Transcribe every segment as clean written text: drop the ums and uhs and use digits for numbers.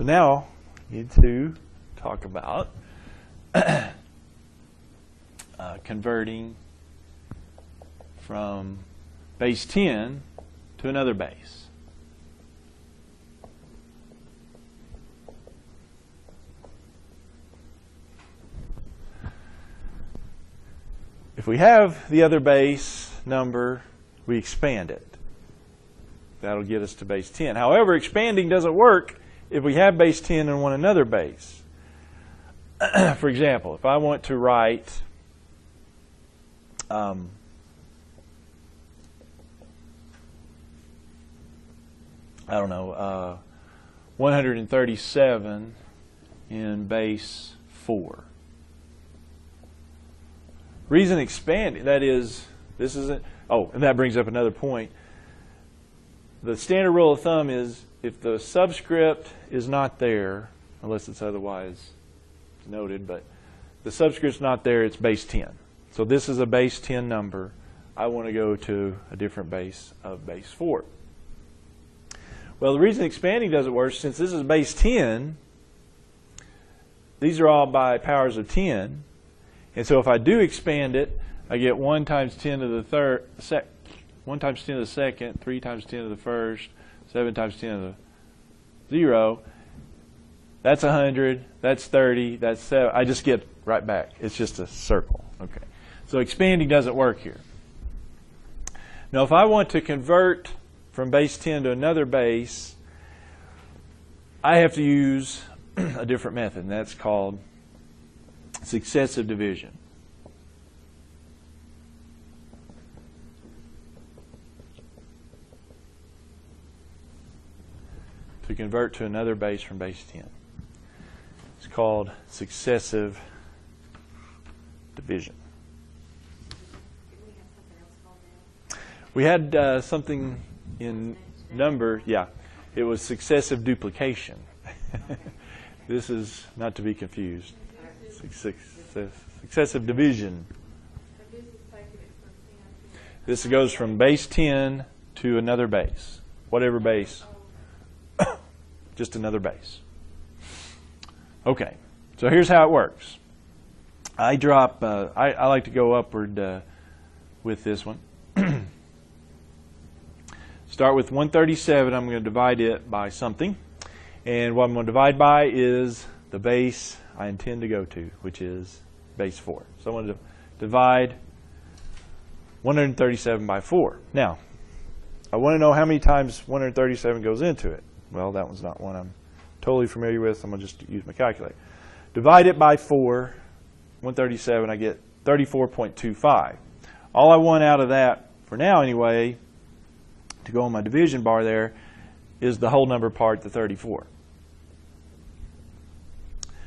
So now we need to talk about converting from base 10 to another base. If we have the other base number, we expand it. That'll get us to base 10. However, expanding doesn't work if we have base 10 and want another base. For example, if I want to write I don't know, 137 in base 4. Reason expanding, that is, this isn't, oh, and that brings up another point. The standard rule of thumb is if the subscript is not there, unless it's otherwise noted, but the subscript's not there, it's base 10. So this is a base 10 number. I want to go to a different base of base 4. Well, the reason expanding doesn't work, since this is base 10, these are all by powers of 10. And so if I do expand it, I get 1 times 10 to the third, 1 times 10 to the second, 3 times 10 to the first, 7 times 10 to the 0. That's 100, that's 30, that's 7. I just get right back. It's just a circle. Okay. So expanding doesn't work here. Now if I want to convert from base 10 to another base, I have to use a different method, and that's called successive division. To convert to another base from base 10. It's called successive division. We had something in number, yeah, it was successive duplication. This is not to be confused. Successive division. This goes from base 10 to another base. Whatever base. Just another base. Okay, so here's how it works. I drop, I like to go upward with this one. Start with 137. I'm going to divide it by something. And what I'm going to divide by is the base I intend to go to, which is base 4. So I'm going to divide 137 by 4. Now, I want to know how many times 137 goes into it. Well, that one's not one I'm totally familiar with. I'm going to just use my calculator. Divide it by 4, 137, I get 34.25. All I want out of that, for now anyway, to go on my division bar there, is the whole number part, the 34.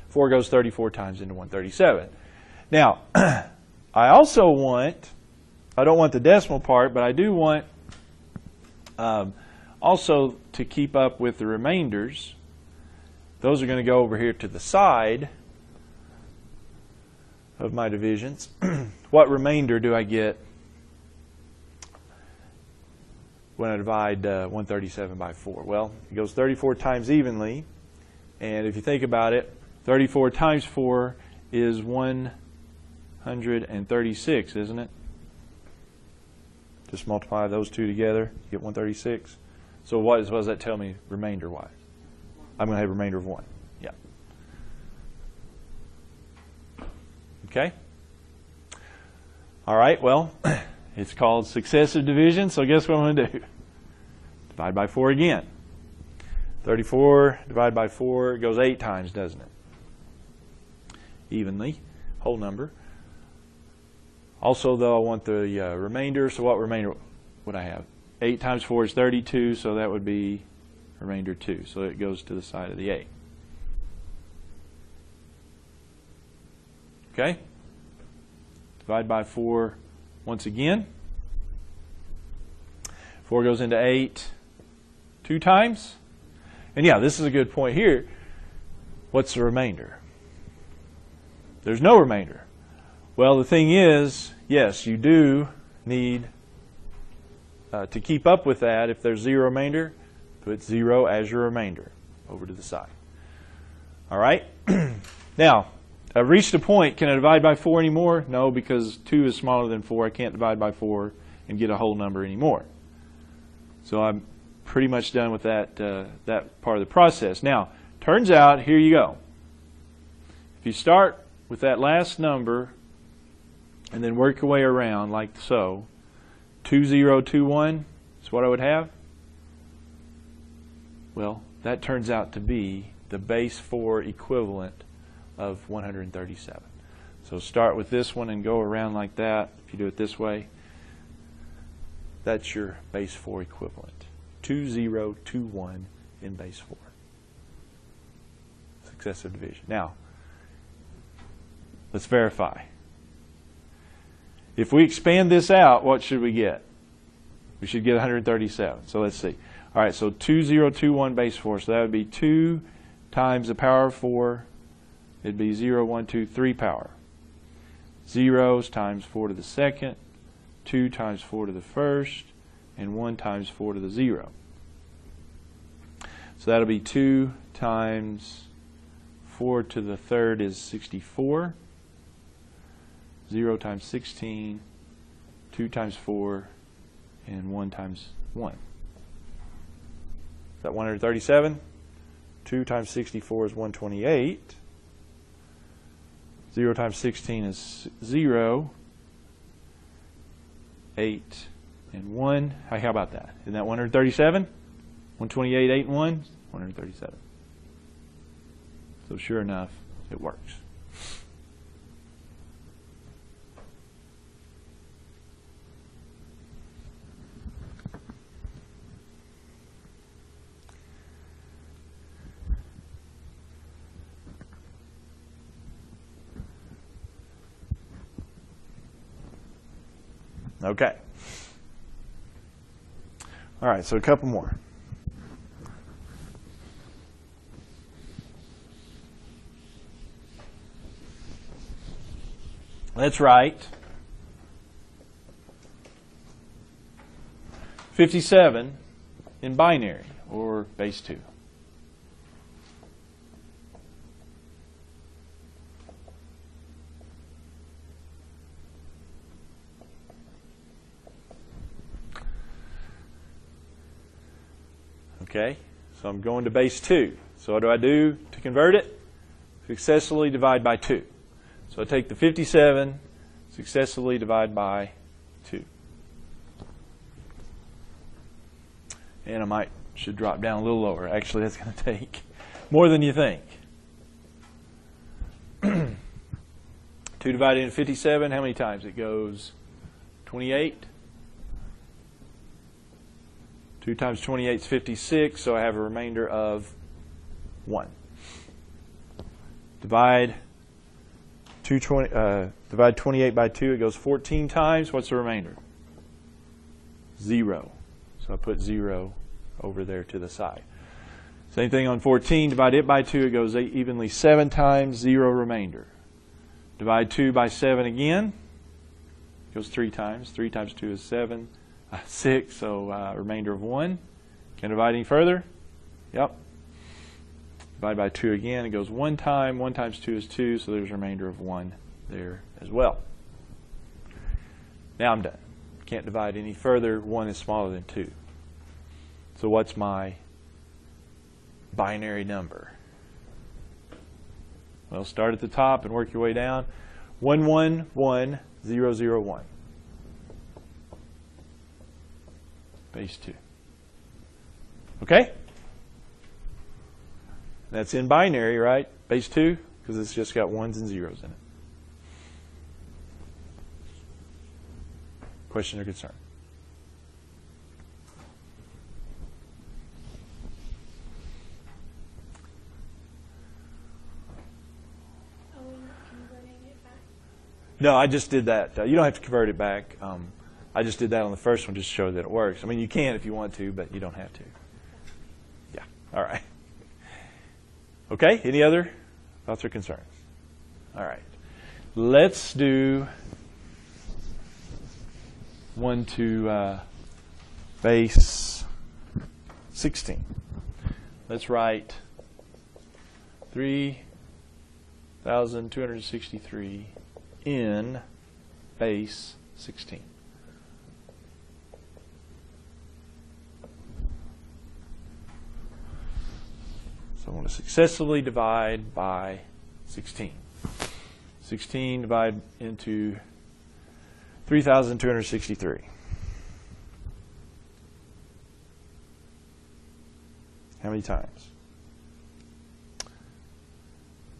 4 goes 34 times into 137. Now, I also want, I don't want the decimal part, but I do want also to keep up with the remainders. Those are going to go over here to the side of my divisions. What remainder do I get when I divide 137 by 4? Well, it goes 34 times evenly, and if you think about it, 34 times 4 is 136, isn't it? Just multiply those two together, you get 136. So what does that tell me remainder-wise? I'm going to have a remainder of 1. Yeah. Okay? All right, well, it's called successive division, so guess what I'm going to do? Divide by 4 again. 34 divided by 4 goes 8 times, doesn't it? Evenly, whole number. Also, though, I want the remainder, so what remainder would I have? 8 times 4 is 32, so that would be remainder 2. So it goes to the side of the 8. Okay? Divide by 4 once again. 4 goes into 8 2 times. And yeah, this is a good point here. What's the remainder? There's no remainder. Well, the thing is, yes, you do need to keep up with that. If there's 0 remainder, put 0 as your remainder over to the side. All right? Now, I've reached a point. Can I divide by 4 anymore? No, because 2 is smaller than 4. I can't divide by 4 and get a whole number anymore. So I'm pretty much done with that, that part of the process. Now, turns out, here you go. If you start with that last number and then work your way around like so, 2021 is what I would have. Well, that turns out to be the base 4 equivalent of 137. So start with this one and go around like that. If you do it this way, that's your base 4 equivalent. 2021 in base 4. Successive division. Now, let's verify. If we expand this out, what should we get? We should get 137. So let's see. All right, so 2021 base 4. So that would be 2 times the power of 4. It'd be 0, 1, 2, 3 power. Zeros times 4 to the second, 2 times 4 to the first, and 1 times 4 to the 0. So that'll be 2 times 4 to the third is 64. 0 times 16, 2 times 4, and 1 times 1. Is that 137? 2 times 64 is 128. 0 times 16 is 0. 8 and 1. How about that? Isn't that 137? 128, 8 and 1? 137. So sure enough, it works. Okay. All right, so a couple more. Let's write 57 in binary, or base 2. Okay, so I'm going to base 2. So what do I do to convert it? Successively divide by 2. So I take the 57, successively divide by 2. And I should drop down a little lower. Actually, that's going to take more than you think. 2 divided into 57, how many times? It goes 28. 2 times 28 is 56, so I have a remainder of 1. Divide 28 by 2, it goes 14 times. What's the remainder? 0. So I put 0 over there to the side. Same thing on 14. Divide it by 2, it goes evenly 7 times, 0 remainder. Divide 2 by 7 again, it goes 3 times. 3 times 2 is 7. 6, so remainder of 1. Can I divide any further? Yep. Divide by 2 again. It goes 1 time. 1 times 2 is 2, so there's a remainder of 1 there as well. Now I'm done. Can't divide any further. 1 is smaller than 2. So what's my binary number? Well, start at the top and work your way down. 111001. Base 2. Okay? That's in binary, right? Base 2, because it's just got 1s and 0s in it. Question or concern? Are we not converting it back? No, I just did that. You don't have to convert it back. I just did that on the first one just to show that it works. I mean, you can if you want to, but you don't have to. Yeah. All right. Okay. Any other thoughts or concerns? All right. Let's do one to base 16. Let's write 3 3,263 in base 16. So I'm going to successively divide by 16. 16 divided into 3,263. How many times?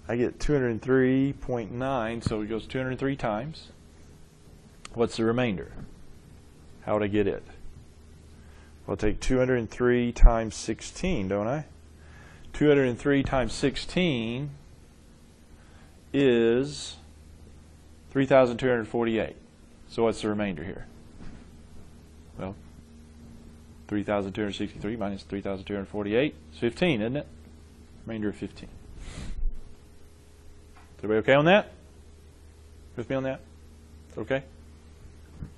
I get 203.9, so it goes 203 times. What's the remainder? How would I get it? Well, I'll take 203 times 16, don't I? 203 times 16 is 3,248. So what's the remainder here? Well, 3,263 minus 3,248 is 15, isn't it? Remainder of 15. Is everybody okay on that? With me on that? Okay?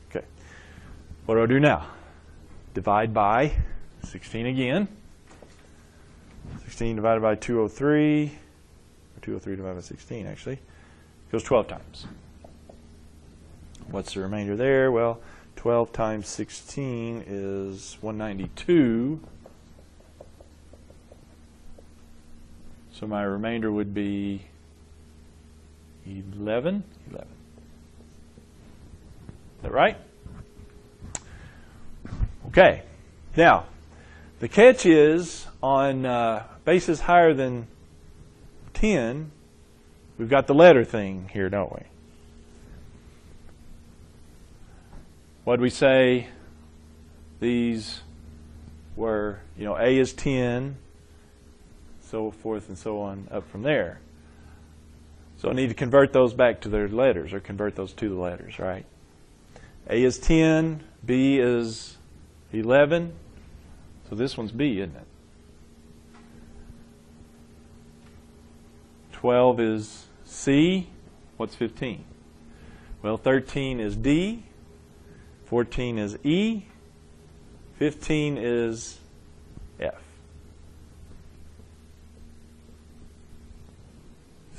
Okay. What do I do now? Divide by 16 again. 16 divided by 203, or 203 divided by 16 actually, goes 12 times. What's the remainder there? Well, 12 times 16 is 192. So my remainder would be 11. Is that right? Okay. Now, the catch is on bases higher than 10, we've got the letter thing here, don't we? What did we say? These were, A is 10, so forth and so on up from there. So I need to convert those back to their letters, or convert those to the letters, right? A is 10, B is 11, so this one's B, isn't it? 12 is C. What's 15? Well, 13 is D. 14 is E. 15 is F.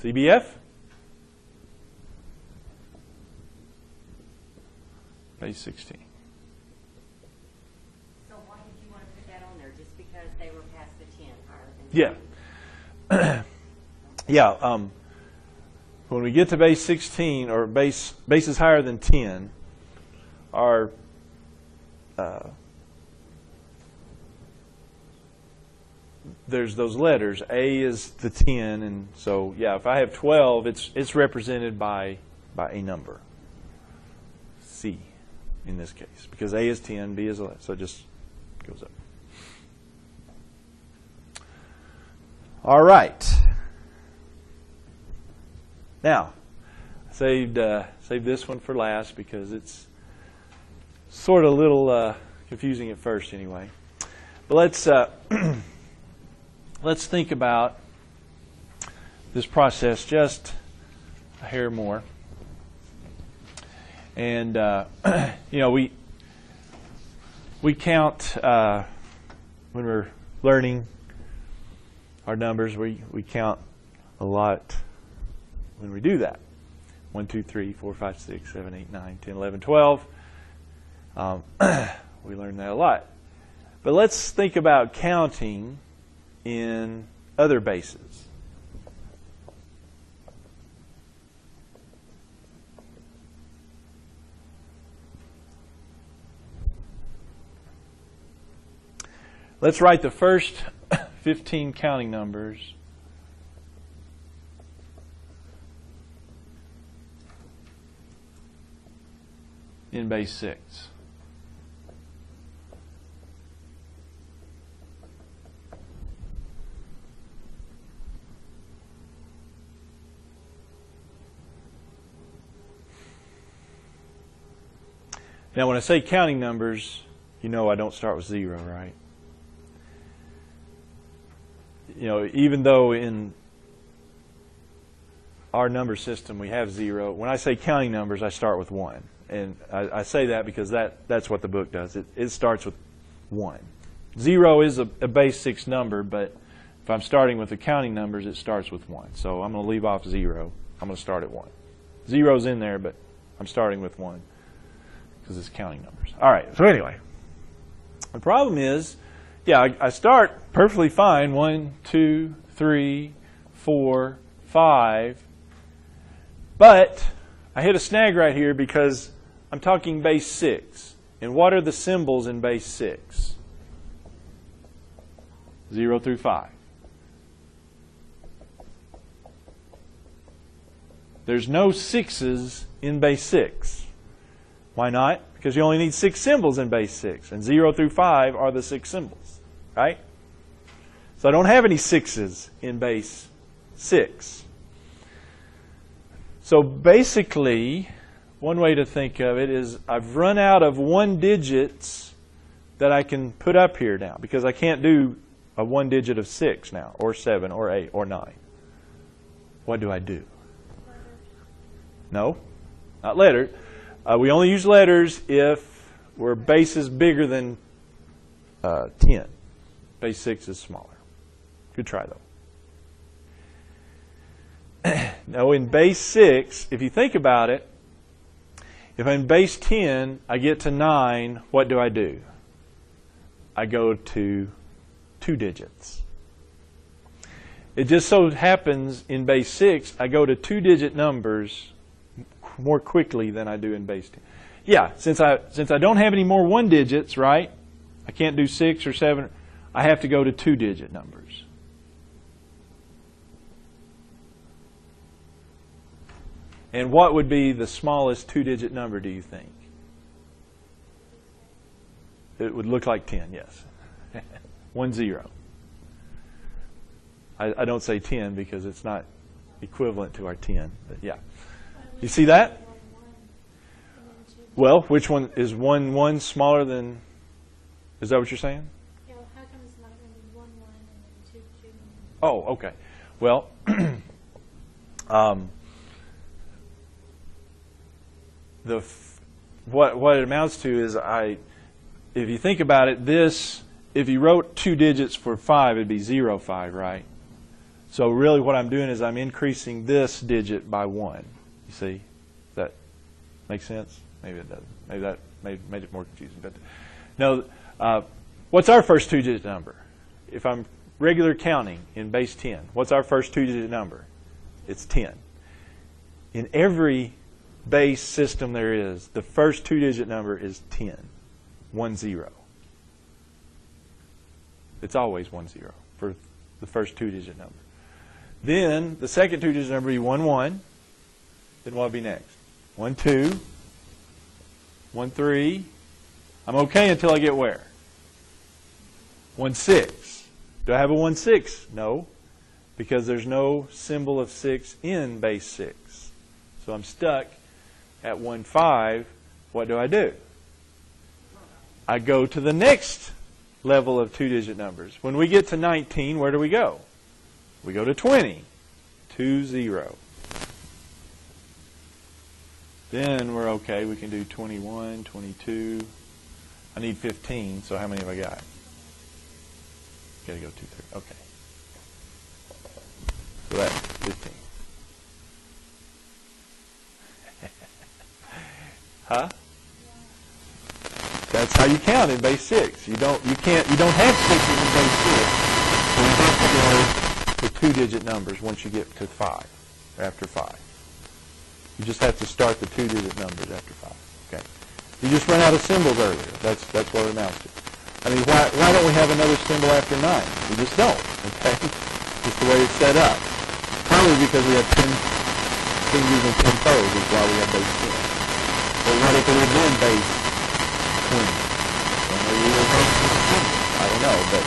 CBF? Base 16. So why did you want to put that on there? Just because they were past the 10 higher than 10? Yeah. Yeah. When we get to base 16, or bases higher than 10, are there's those letters. A is the 10, and so yeah, if I have 12, it's represented by a number. C in this case, because A is 10, B is 11, so it just goes up. All right. Now, I saved this one for last because it's sort of a little confusing at first anyway. But let's think about this process just a hair more. And we count when we're learning our numbers. We count a lot when we do that. 1, 2, 3, 4, 5, 6, 7, 8, 9, 10, 11, 12. We learn that a lot. But let's think about counting in other bases. Let's write the first 15 counting numbers in base 6. Now, when I say counting numbers, I don't start with 0, right? Even though in our number system we have 0, when I say counting numbers, I start with 1. And I say that because that's what the book does. It starts with 1. 0 is a base 6 number, but If I'm starting with the counting numbers, it starts with 1. So I'm going to leave off 0. I'm going to start at 1. 0's in there, but I'm starting with 1 because it's counting numbers. All right, so anyway, the problem is, yeah, I start perfectly fine, 1, 2, 3, 4, 5, but I hit a snag right here because I'm talking base 6. And what are the symbols in base 6? 0 through 5. There's no 6s in base 6. Why not? Because you only need 6 symbols in base 6. And 0 through 5 are the 6 symbols. Right? So I don't have any 6s in base 6. So basically, one way to think of it is I've run out of 1 digits that I can put up here now, because I can't do a 1 digit of 6 now, or 7, or 8, or 9. What do I do? No, not letters. We only use letters if we're base is bigger than 10. Base 6 is smaller. Good try, though. Now, in base 6, if you think about it, if I'm in base 10, I get to 9, what do? I go to 2 digits. It just so happens in base 6, I go to 2-digit numbers more quickly than I do in base 10. Yeah, since I don't have any more 1 digits, right? I can't do 6 or 7. I have to go to 2-digit numbers. And what would be the smallest 2-digit number, do you think? It would look like 10, yes. 1, 0. I don't say 10 because it's not equivalent to our 10, but yeah. You see that? Well, which one is 1, 1 smaller than? Is that what you're saying? Yeah, well, how come it's not going to be 1, 1 and then 2, 2? Oh, okay. Well, what it amounts to is if you think about it, if you wrote 2 digits for 5, it'd be 0, 5, right? So really what I'm doing is I'm increasing this digit by 1. You see? Does that make sense? Maybe it doesn't. Maybe that made it more confusing. But no, what's our first 2-digit number? If I'm regular counting in base 10, what's our first 2-digit number? It's 10. In every base system there is, the first 2-digit number is 10. 1, 0. It's always 1, 0 for the first 2-digit number. Then the second 2-digit number will be 1, 1. Then what will be next? 1, 2. 1, 3. I'm okay until I get where? 1, 6. Do I have a 1, 6? No, because there's no symbol of 6 in base 6. So I'm stuck at 1, 5. What do? I go to the next level of 2-digit numbers. When we get to 19, where do we go? We go to 20. 2, 0. Then we're okay. We can do 21, 22. I need 15, so how many have I got? Got to go 2, 3. Okay. So that's 15. Huh? That's how you count in base 6. You don't have 6s in base 6. So you have to go to 2-digit numbers once you get to 5 or after 5. You just have to start the 2-digit numbers after 5. Okay. You just run out of symbols earlier. That's what it amounts to. I mean, why don't we have another symbol after 9? We just don't. Okay. Just the way it's set up. Probably because we have 10 fingers and 10 toes is why we have base 10. But what if it had been base 20? Well, maybe we would have base 20. I don't know, but